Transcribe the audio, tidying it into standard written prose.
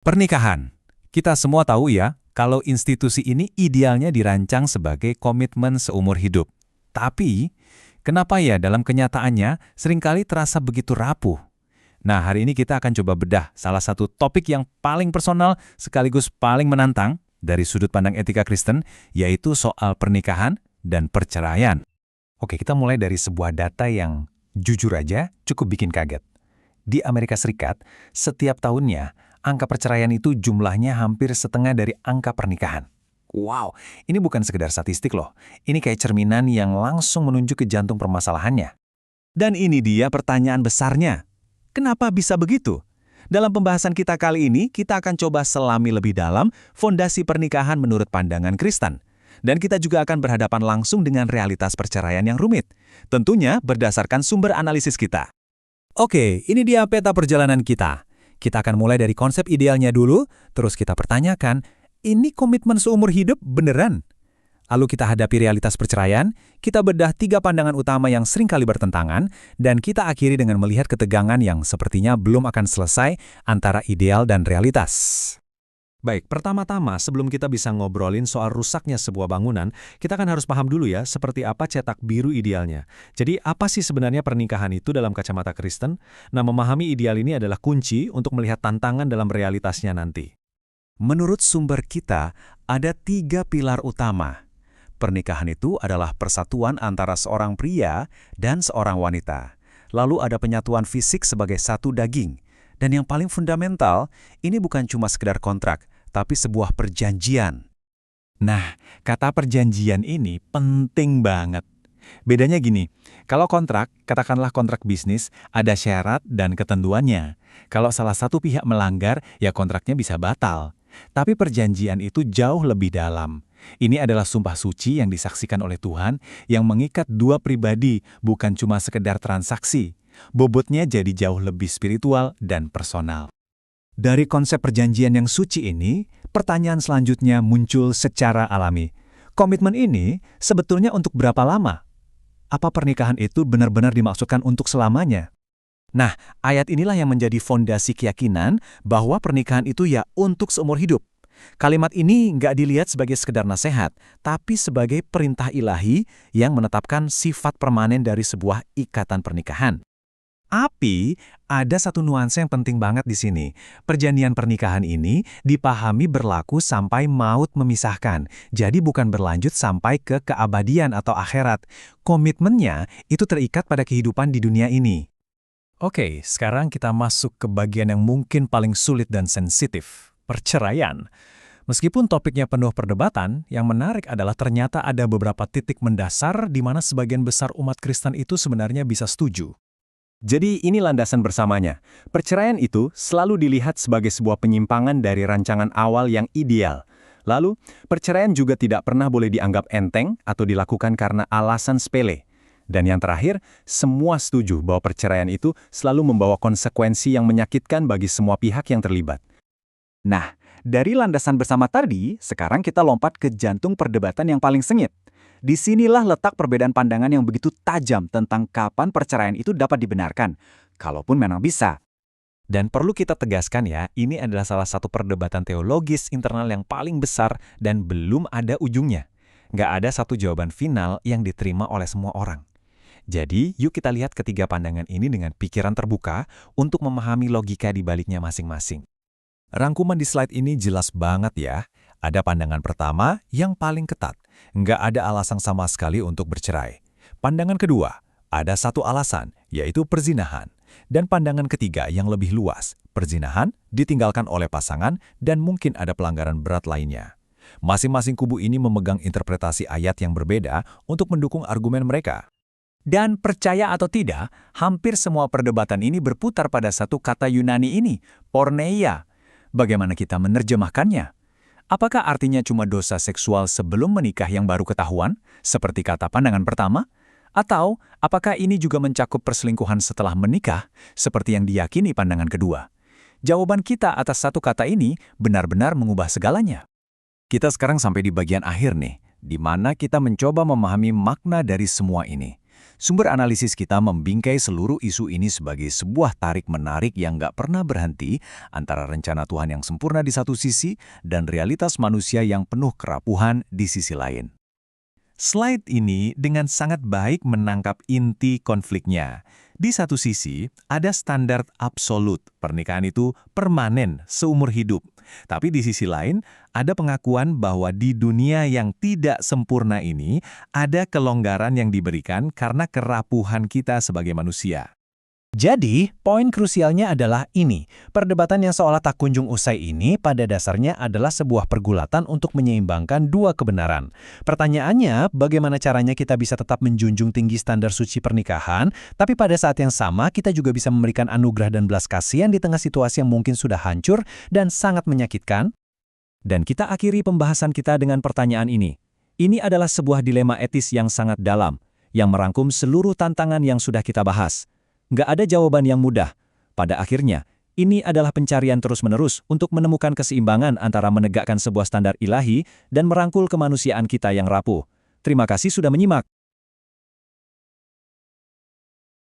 Pernikahan. Kita semua tahu ya, kalau institusi ini idealnya dirancang sebagai komitmen seumur hidup. Tapi, kenapa ya dalam kenyataannya seringkali terasa begitu rapuh? Nah, hari ini kita akan coba bedah salah satu topik yang paling personal sekaligus paling menantang dari sudut pandang etika Kristen, yaitu soal pernikahan dan perceraian. Oke, kita mulai dari sebuah data yang jujur aja cukup bikin kaget. Di Amerika Serikat, setiap tahunnya, angka perceraian itu jumlahnya hampir setengah dari angka pernikahan. Wow, ini bukan sekedar statistik loh. Ini kayak cerminan yang langsung menunjuk ke jantung permasalahannya. Dan ini dia pertanyaan besarnya. Kenapa bisa begitu? Dalam pembahasan kita kali ini, kita akan coba selami lebih dalam fondasi pernikahan menurut pandangan Kristen. Dan kita juga akan berhadapan langsung dengan realitas perceraian yang rumit. Tentunya berdasarkan sumber analisis kita. Oke, ini dia peta perjalanan kita. Kita akan mulai dari konsep idealnya dulu, terus kita pertanyakan, ini komitmen seumur hidup beneran? Lalu kita hadapi realitas perceraian, kita bedah 3 pandangan utama yang seringkali bertentangan, dan kita akhiri dengan melihat ketegangan yang sepertinya belum akan selesai antara ideal dan realitas. Baik, pertama-tama sebelum kita bisa ngobrolin soal rusaknya sebuah bangunan, kita kan harus paham dulu ya seperti apa cetak biru idealnya. Jadi apa sih sebenarnya pernikahan itu dalam kacamata Kristen? Nah, memahami ideal ini adalah kunci untuk melihat tantangan dalam realitasnya nanti. Menurut sumber kita, ada 3 pilar utama. Pernikahan itu adalah persatuan antara seorang pria dan seorang wanita. Lalu ada penyatuan fisik sebagai satu daging. Dan yang paling fundamental, ini bukan cuma sekedar kontrak, tapi sebuah perjanjian. Nah, kata perjanjian ini penting banget. Bedanya gini, kalau kontrak, katakanlah kontrak bisnis, ada syarat dan ketentuannya. Kalau salah satu pihak melanggar, ya kontraknya bisa batal. Tapi perjanjian itu jauh lebih dalam. Ini adalah sumpah suci yang disaksikan oleh Tuhan yang mengikat 2 pribadi, bukan cuma sekedar transaksi. Bobotnya jadi jauh lebih spiritual dan personal. Dari konsep perjanjian yang suci ini, pertanyaan selanjutnya muncul secara alami. Komitmen ini sebetulnya untuk berapa lama? Apa pernikahan itu benar-benar dimaksudkan untuk selamanya? Nah, ayat inilah yang menjadi fondasi keyakinan bahwa pernikahan itu ya untuk seumur hidup. Kalimat ini nggak dilihat sebagai sekedar nasihat, tapi sebagai perintah ilahi yang menetapkan sifat permanen dari sebuah ikatan pernikahan. Tapi, ada satu nuansa yang penting banget di sini. Perjanjian pernikahan ini dipahami berlaku sampai maut memisahkan. Jadi bukan berlanjut sampai ke keabadian atau akhirat. Komitmennya itu terikat pada kehidupan di dunia ini. Oke, sekarang kita masuk ke bagian yang mungkin paling sulit dan sensitif. Perceraian. Meskipun topiknya penuh perdebatan, yang menarik adalah ternyata ada beberapa titik mendasar di mana sebagian besar umat Kristen itu sebenarnya bisa setuju. Jadi ini landasan bersamanya. Perceraian itu selalu dilihat sebagai sebuah penyimpangan dari rancangan awal yang ideal. Lalu, perceraian juga tidak pernah boleh dianggap enteng atau dilakukan karena alasan sepele. Dan yang terakhir, semua setuju bahwa perceraian itu selalu membawa konsekuensi yang menyakitkan bagi semua pihak yang terlibat. Nah, dari landasan bersama tadi, sekarang kita lompat ke jantung perdebatan yang paling sengit. Disinilah letak perbedaan pandangan yang begitu tajam tentang kapan perceraian itu dapat dibenarkan, kalaupun memang bisa. Dan perlu kita tegaskan ya, ini adalah salah satu perdebatan teologis internal yang paling besar dan belum ada ujungnya. Nggak ada satu jawaban final yang diterima oleh semua orang. Jadi, yuk kita lihat ketiga pandangan ini dengan pikiran terbuka untuk memahami logika di baliknya masing-masing. Rangkuman di slide ini jelas banget ya. Ada pandangan pertama yang paling ketat. Nggak ada alasan sama sekali untuk bercerai. Pandangan kedua, ada satu alasan, yaitu perzinahan. Dan pandangan ketiga yang lebih luas, perzinahan ditinggalkan oleh pasangan dan mungkin ada pelanggaran berat lainnya. Masing-masing kubu ini memegang interpretasi ayat yang berbeda untuk mendukung argumen mereka. Dan percaya atau tidak, hampir semua perdebatan ini berputar pada satu kata Yunani ini, porneia. Bagaimana kita menerjemahkannya? Apakah artinya cuma dosa seksual sebelum menikah yang baru ketahuan, seperti kata pandangan pertama? Atau apakah ini juga mencakup perselingkuhan setelah menikah, seperti yang diyakini pandangan kedua? Jawaban kita atas satu kata ini benar-benar mengubah segalanya. Kita sekarang sampai di bagian akhir nih, di mana kita mencoba memahami makna dari semua ini. Sumber analisis kita membingkai seluruh isu ini sebagai sebuah tarik-menarik yang nggak pernah berhenti antara rencana Tuhan yang sempurna di satu sisi dan realitas manusia yang penuh kerapuhan di sisi lain. Slide ini dengan sangat baik menangkap inti konfliknya. Di satu sisi, ada standar absolut, pernikahan itu permanen seumur hidup. Tapi di sisi lain, ada pengakuan bahwa di dunia yang tidak sempurna ini, ada kelonggaran yang diberikan karena kerapuhan kita sebagai manusia. Jadi, poin krusialnya adalah ini. Perdebatan yang seolah tak kunjung usai ini pada dasarnya adalah sebuah pergulatan untuk menyeimbangkan dua kebenaran. Pertanyaannya, bagaimana caranya kita bisa tetap menjunjung tinggi standar suci pernikahan, tapi pada saat yang sama kita juga bisa memberikan anugerah dan belas kasihan di tengah situasi yang mungkin sudah hancur dan sangat menyakitkan? Dan kita akhiri pembahasan kita dengan pertanyaan ini. Ini adalah sebuah dilema etis yang sangat dalam, yang merangkum seluruh tantangan yang sudah kita bahas. Nggak ada jawaban yang mudah. Pada akhirnya, ini adalah pencarian terus-menerus untuk menemukan keseimbangan antara menegakkan sebuah standar ilahi dan merangkul kemanusiaan kita yang rapuh. Terima kasih sudah menyimak.